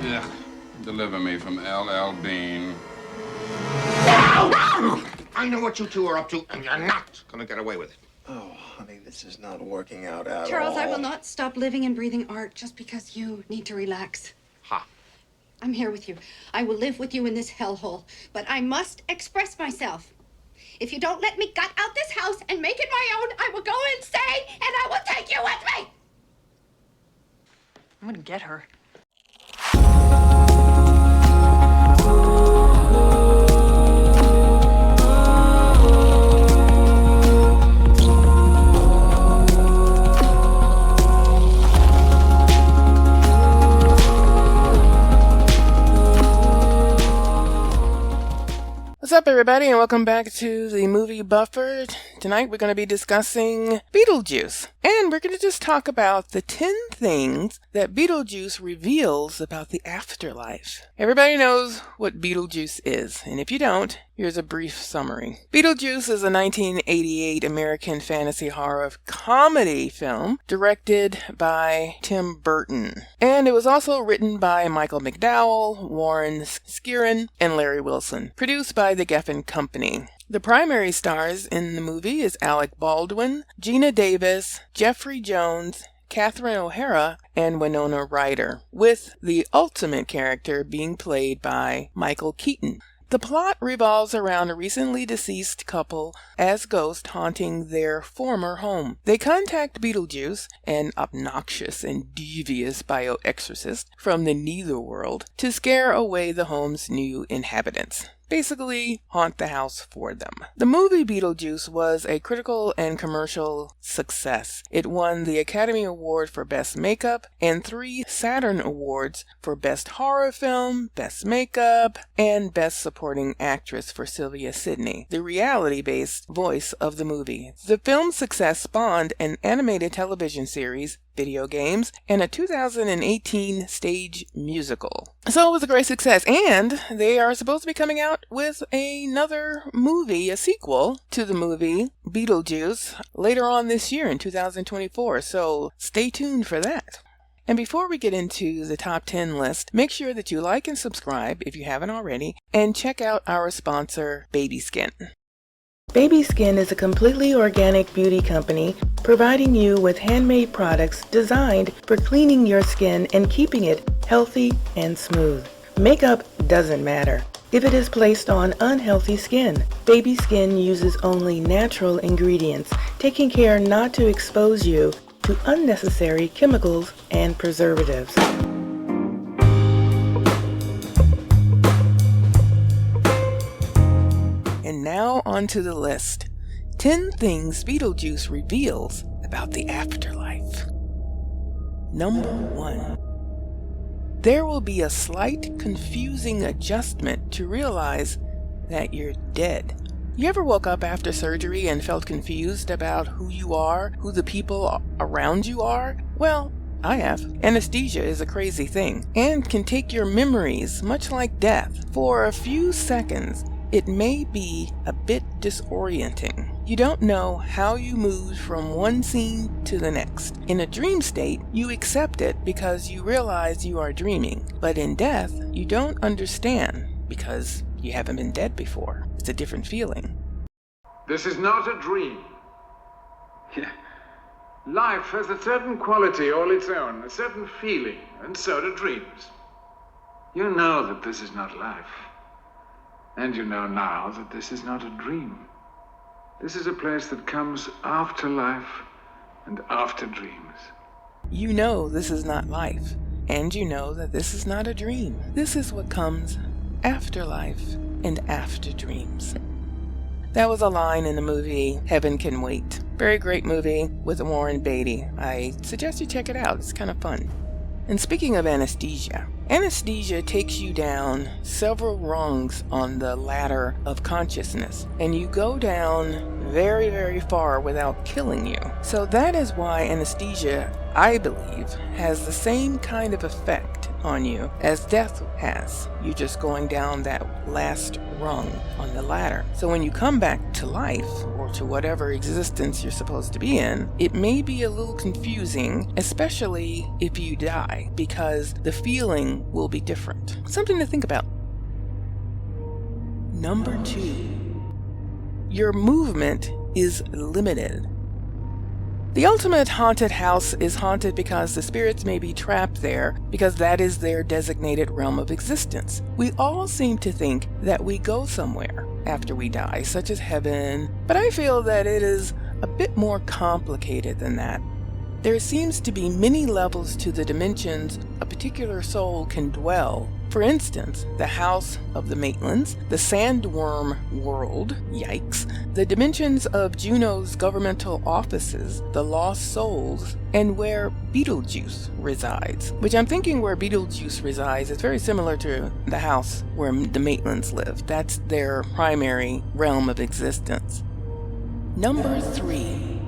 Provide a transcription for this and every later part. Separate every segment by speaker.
Speaker 1: Ugh. Deliver me from L.L. Bean.
Speaker 2: I know what you two are up to, and you're not gonna get away with it.
Speaker 3: Oh, honey, this is not working out at all.
Speaker 4: Charles, I will not stop living and breathing art just because you need to relax.
Speaker 2: Ha.
Speaker 4: I'm here with you. I will live with you in this hellhole, but I must express myself. If you don't let me gut out this house and make it my own, I will go insane, and I will take you with me!
Speaker 5: I'm gonna get her.
Speaker 6: What's up, everybody, and welcome back to the Movie Buffer. Tonight we're going to be discussing Betelgeuse, and we're going to just talk about the 10 things that Betelgeuse reveals about the afterlife. Everybody knows what Betelgeuse is, and if you don't, here's a brief summary. Betelgeuse is a 1988 American fantasy horror comedy film directed by Tim Burton, and it was also written by Michael McDowell, Warren Skerin, and Larry Wilson, produced by the Geffen Company. The primary stars in the movie is Alec Baldwin, Geena Davis, Jeffrey Jones, Catherine O'Hara, and Winona Ryder, with the ultimate character being played by Michael Keaton. The plot revolves around a recently deceased couple as ghosts haunting their former home. They contact Betelgeuse, an obnoxious and devious bio-exorcist from the Netherworld, to scare away the home's new inhabitants. Basically, haunt the house for them. The movie Betelgeuse was a critical and commercial success. It won the Academy Award for Best Makeup and 3 Saturn Awards for Best Horror Film, Best Makeup, and Best Supporting Actress for Sylvia Sidney, the reality-based voice of the movie. The film's success spawned an animated television series, video games, and a 2018 stage musical. So it was a great success, and they are supposed to be coming out with another movie, a sequel to the movie Betelgeuse, later on this year in 2024, so stay tuned for that. And before we get into the top 10 list, make sure that you like and subscribe if you haven't already, and check out our sponsor, Baby Skin. Baby Skin is a completely organic beauty company providing you with handmade products designed for cleaning your skin and keeping it healthy and smooth. Makeup doesn't matter if it is placed on unhealthy skin. Baby Skin uses only natural ingredients, taking care not to expose you to unnecessary chemicals and preservatives. And now onto the list. 10 things Betelgeuse reveals about the afterlife. Number 1. There will be a slight confusing adjustment to realize that you're dead. You ever woke up after surgery and felt confused about who you are, who the people around you are? Well, I have. Anesthesia is a crazy thing and can take your memories, much like death. For a few seconds, it may be a bit disorienting. You don't know how you moved from one scene to the next. In a dream state, you accept it because you realize you are dreaming. But in death, you don't understand because you haven't been dead before. It's a different feeling.
Speaker 7: This is not a dream. Life has a certain quality all its own, a certain feeling, and so do dreams. You know that this is not life. And you know now that this is not a dream. This is a place that comes after life and after dreams.
Speaker 6: You know this is not life, and you know that this is not a dream. This is what comes after life and after dreams. That was a line in the movie Heaven Can Wait. Very great movie with Warren Beatty. I suggest you check it out. It's kind of fun. And speaking of anesthesia takes you down several rungs on the ladder of consciousness, and you go down very, very far without killing you. So that is why anesthesia, I believe, has the same kind of effect on you as death has. You're just going down that last rung on the ladder. So when you come back to life, or to whatever existence you're supposed to be in, it may be a little confusing, especially if you die, because the feeling will be different. Something to think about. Number 2. Your movement is limited. The ultimate haunted house is haunted because the spirits may be trapped there because that is their designated realm of existence. We all seem to think that we go somewhere after we die, such as heaven, but I feel that it is a bit more complicated than that. There seems to be many levels to the dimensions a particular soul can dwell. For instance, the house of the Maitlands, the sandworm world, yikes, the dimensions of Juno's governmental offices, the lost souls, and where Betelgeuse resides. Which I'm thinking where Betelgeuse resides is very similar to the house where the Maitlands live. That's their primary realm of existence. Number 3.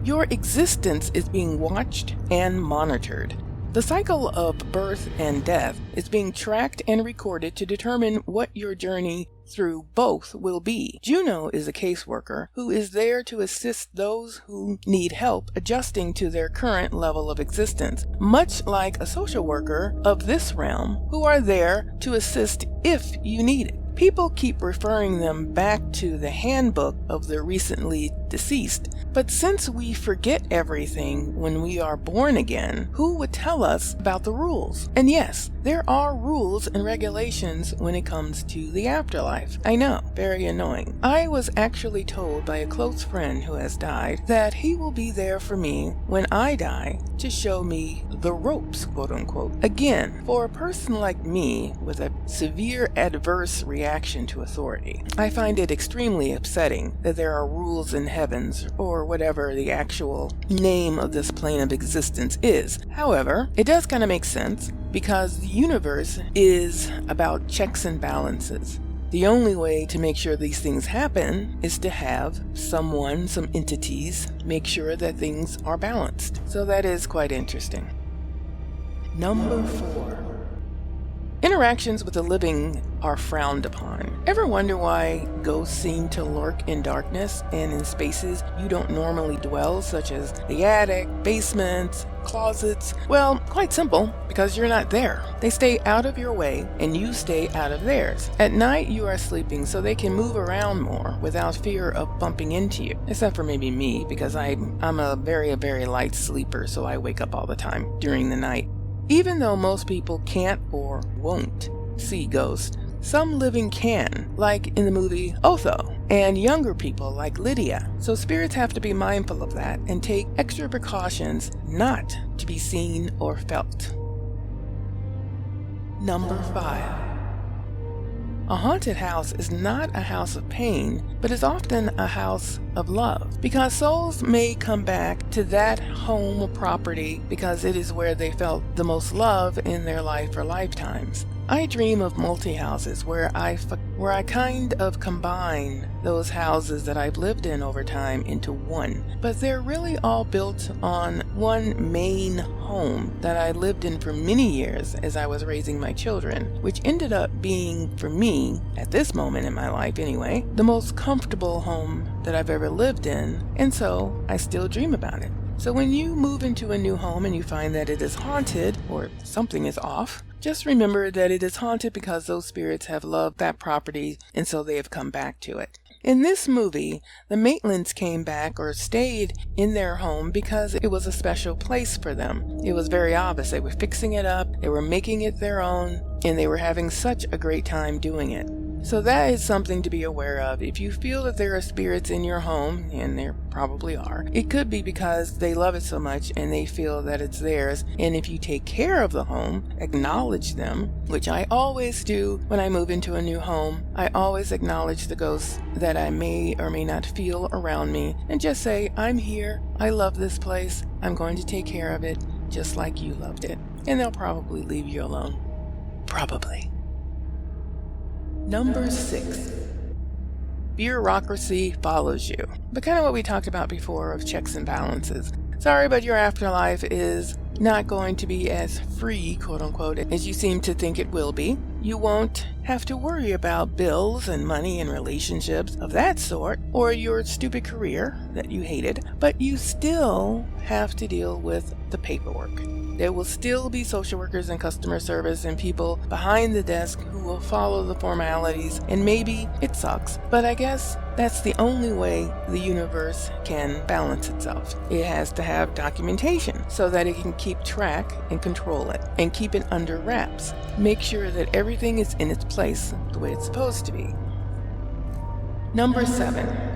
Speaker 6: Your existence is being watched and monitored. The cycle of birth and death is being tracked and recorded to determine what your journey through both will be. Juno is a caseworker who is there to assist those who need help adjusting to their current level of existence, much like a social worker of this realm who are there to assist if you need it. People keep referring them back to the handbook of the recently deceased, but since we forget everything when we are born again, who would tell us about the rules? And yes, there are rules and regulations when it comes to the afterlife. I know, very annoying. I was actually told by a close friend who has died that he will be there for me when I die to show me the ropes, quote unquote. Again, for a person like me with a severe adverse reaction to authority, I find it extremely upsetting that there are rules in heavens, or whatever the actual name of this plane of existence is. However, it does kind of make sense because the universe is about checks and balances. The only way to make sure these things happen is to have someone, some entities, make sure that things are balanced. So that is quite interesting. Number 4. Interactions with the living are frowned upon. Ever wonder why ghosts seem to lurk in darkness and in spaces you don't normally dwell, such as the attic, basements, closets? Well, quite simple, because you're not there. They stay out of your way and you stay out of theirs. At night you are sleeping so they can move around more without fear of bumping into you. Except for maybe me, because I'm a very light sleeper, so I wake up all the time during the night. Even though most people can't or won't see ghosts, some living can, like in the movie Otho, and younger people like Lydia. So spirits have to be mindful of that and take extra precautions not to be seen or felt. Number 5. A haunted house is not a house of pain, but is often a house of love, because souls may come back to that home or property because it is where they felt the most love in their life or lifetimes. I dream of multi-houses where I kind of combine those houses that I've lived in over time into one, but they're really all built on one main home that I lived in for many years as I was raising my children, which ended up being, for me, at this moment in my life anyway, the most comfortable home that I've ever lived in, and so I still dream about it. So when you move into a new home and you find that it is haunted or something is off, just remember that it is haunted because those spirits have loved that property and so they have come back to it. In this movie, the Maitlands came back or stayed in their home because it was a special place for them. It was very obvious. They were fixing it up, they were making it their own, and they were having such a great time doing it. So that is something to be aware of. If you feel that there are spirits in your home, and there probably are, it could be because they love it so much and they feel that it's theirs. And if you take care of the home, acknowledge them, which I always do when I move into a new home. I always acknowledge the ghosts that I may or may not feel around me and just say, I'm here, I love this place, I'm going to take care of it just like you loved it. And they'll probably leave you alone. Probably. Number 6. Bureaucracy follows you. But kind of what we talked about before of checks and balances. Sorry, but your afterlife is not going to be as free, quote unquote, as you seem to think it will be. You won't have to worry about bills and money and relationships of that sort, or your stupid career that you hated, but you still have to deal with the paperwork. There will still be social workers and customer service and people behind the desk who will follow the formalities, and maybe it sucks, but I guess that's the only way the universe can balance itself. It has to have documentation so that it can keep track and control it and keep it under wraps. Make sure that everything is in its place the way it's supposed to be. Number 7.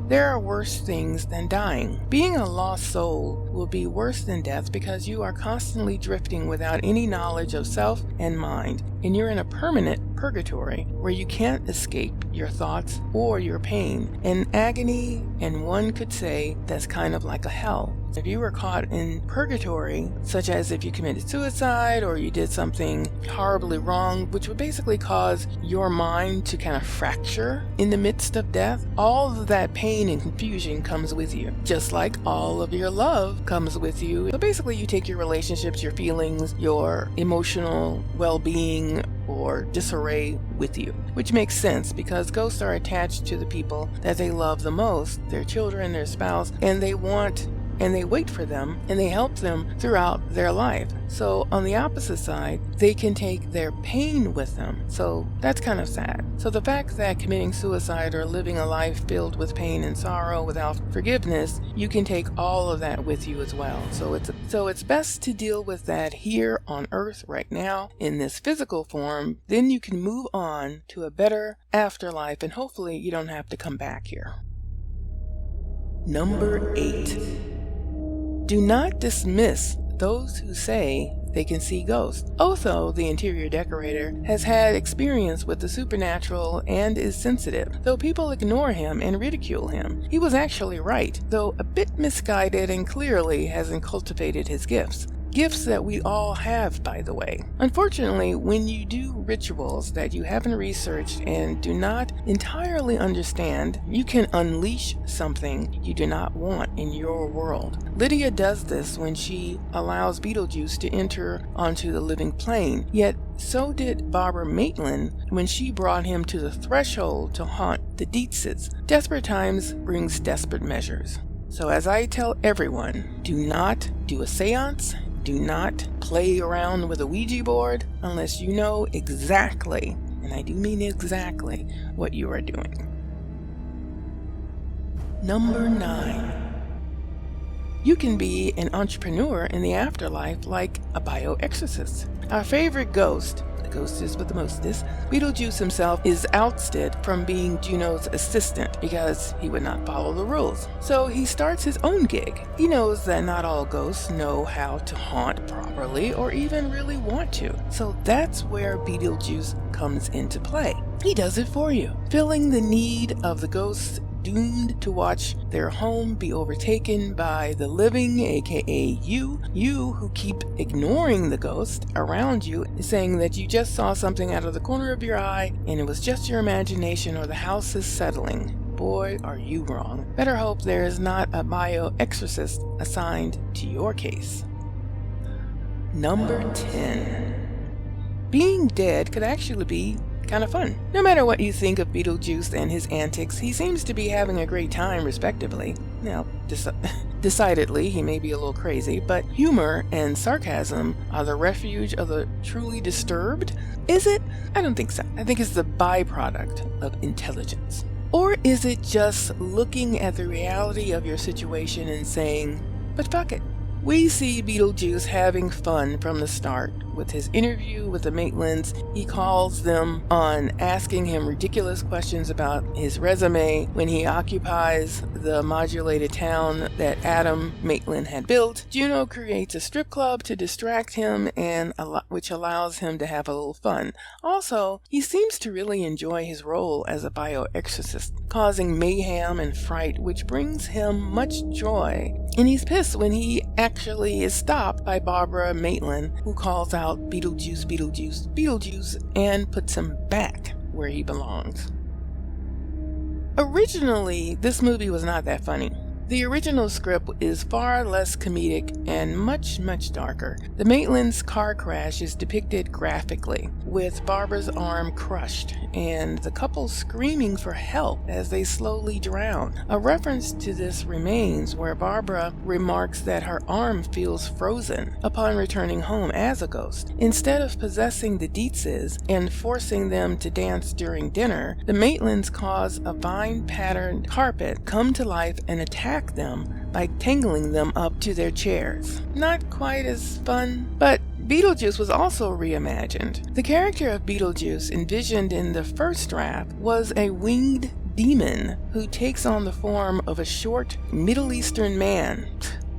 Speaker 6: There are worse things than dying. Being a lost soul will be worse than death because you are constantly drifting without any knowledge of self and mind, and you're in a permanent purgatory where you can't escape your thoughts or your pain and agony, and one could say that's kind of like a hell. If you were caught in purgatory, such as if you committed suicide or you did something horribly wrong, which would basically cause your mind to kind of fracture in the midst of death, all of that pain and confusion comes with you, just like all of your love comes with you. So basically you take your relationships, your feelings, your emotional well-being or disarray with you, which makes sense because ghosts are attached to the people that they love the most, their children, their spouse, and they wait for them and they help them throughout their life. So on the opposite side, they can take their pain with them. So that's kind of sad. So the fact that committing suicide or living a life filled with pain and sorrow without forgiveness, you can take all of that with you as well. So it's best to deal with that here on Earth right now in this physical form. Then you can move on to a better afterlife and hopefully you don't have to come back here. Number 8. Do not dismiss those who say they can see ghosts. Otho, the interior decorator, has had experience with the supernatural and is sensitive. Though people ignore him and ridicule him, he was actually right, though a bit misguided, and clearly hasn't cultivated his gifts. Gifts that we all have, by the way. Unfortunately, when you do rituals that you haven't researched and do not entirely understand, you can unleash something you do not want in your world. Lydia does this when she allows Betelgeuse to enter onto the living plane, yet so did Barbara Maitland when she brought him to the threshold to haunt the Dietzes. Desperate times brings desperate measures. So as I tell everyone, do not do a seance. Do not play around with a Ouija board unless you know exactly, and I do mean exactly, what you are doing. Number 9. You can be an entrepreneur in the afterlife like a bio-exorcist. Our favorite ghost, the ghostess with the mostest, Betelgeuse himself, is ousted from being Juno's assistant because he would not follow the rules. So he starts his own gig. He knows that not all ghosts know how to haunt properly or even really want to. So that's where Betelgeuse comes into play. He does it for you, filling the need of the ghosts doomed to watch their home be overtaken by the living, aka you who keep ignoring the ghost around you, saying that you just saw something out of the corner of your eye and it was just your imagination or the house is settling. Boy, are you wrong. Better hope there is not a bio-exorcist assigned to your case. Number 10. Being dead could actually be kind of fun. No matter what you think of Betelgeuse and his antics, he seems to be having a great time respectively. Now, decidedly, he may be a little crazy, but humor and sarcasm are the refuge of the truly disturbed? Is it? I don't think so. I think it's the byproduct of intelligence. Or is it just looking at the reality of your situation and saying, but fuck it? We see Betelgeuse having fun from the start. With his interview with the Maitlands, he calls them on asking him ridiculous questions about his resume when he occupies the modulated town that Adam Maitland had built. Juno creates a strip club to distract him, and which allows him to have a little fun. Also, he seems to really enjoy his role as a bio-exorcist, causing mayhem and fright, which brings him much joy. And he's pissed when he actually is stopped by Barbara Maitland, who calls out Betelgeuse, Betelgeuse, Betelgeuse, and puts him back where he belongs. Originally, this movie was not that funny. The original script is far less comedic and much darker. The Maitlands' car crash is depicted graphically, with Barbara's arm crushed and the couple screaming for help as they slowly drown. A reference to this remains where Barbara remarks that her arm feels frozen upon returning home as a ghost. Instead of possessing the Dietzes and forcing them to dance during dinner, the Maitlands cause a vine-patterned carpet come to life and attack them by tangling them up to their chairs. Not quite as fun, but Beetlejuice was also reimagined. The character of Beetlejuice envisioned in the first draft was a winged demon who takes on the form of a short Middle Eastern man.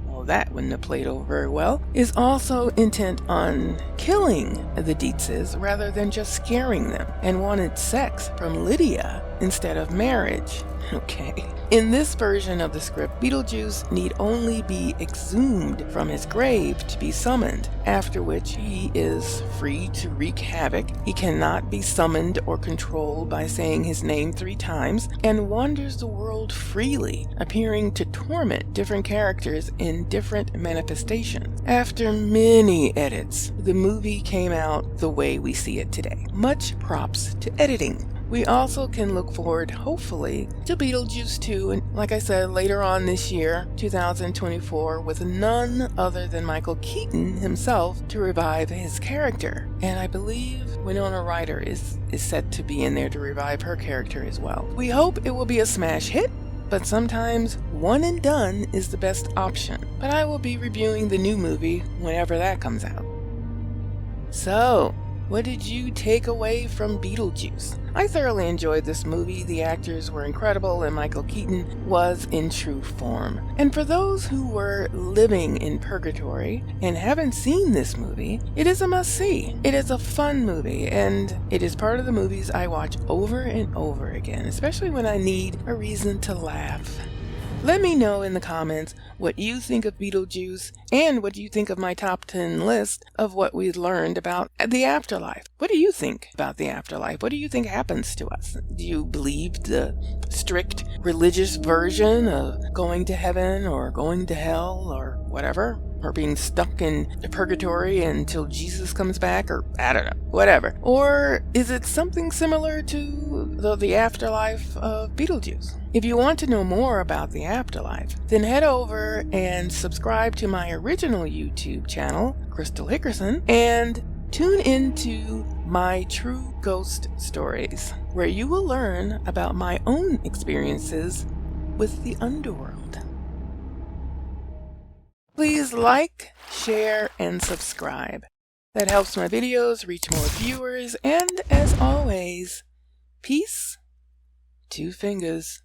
Speaker 6: Well, that wouldn't have played over very well. Is also intent on killing the Dietzes rather than just scaring them, and wanted sex from Lydia instead of marriage. Okay. In this version of the script, Beetlejuice need only be exhumed from his grave to be summoned, after which he is free to wreak havoc. He cannot be summoned or controlled by saying his name 3 times, and wanders the world freely, appearing to torment different characters in different manifestations. After many edits, the movie came out the way we see it today. Much props to editing. We also can look forward, hopefully, to Beetlejuice 2, and like I said, later on this year, 2024, with none other than Michael Keaton himself to revive his character. And I believe Winona Ryder is set to be in there to revive her character as well. We hope it will be a smash hit, but sometimes one and done is the best option. But I will be reviewing the new movie whenever that comes out. So, what did you take away from Beetlejuice? I thoroughly enjoyed this movie. The actors were incredible and Michael Keaton was in true form. And for those who were living in purgatory and haven't seen this movie, it is a must-see. It is a fun movie, and it is part of the movies I watch over and over again, especially when I need a reason to laugh. Let me know in the comments what you think of Beetlejuice and what you think of my top 10 list of what we learned about the afterlife. What do you think about the afterlife? What do you think happens to us? Do you believe the strict religious version of going to heaven or going to hell or whatever? Or being stuck in purgatory until Jesus comes back, or I don't know, whatever. Or is it something similar to the afterlife of Beetlejuice? If you want to know more about the afterlife, then head over and subscribe to my original YouTube channel, Crystal Hickerson, and tune into my True Ghost Stories, where you will learn about my own experiences with the underworld. Please like, share, and subscribe. That helps my videos reach more viewers, and as always, peace, 2 fingers.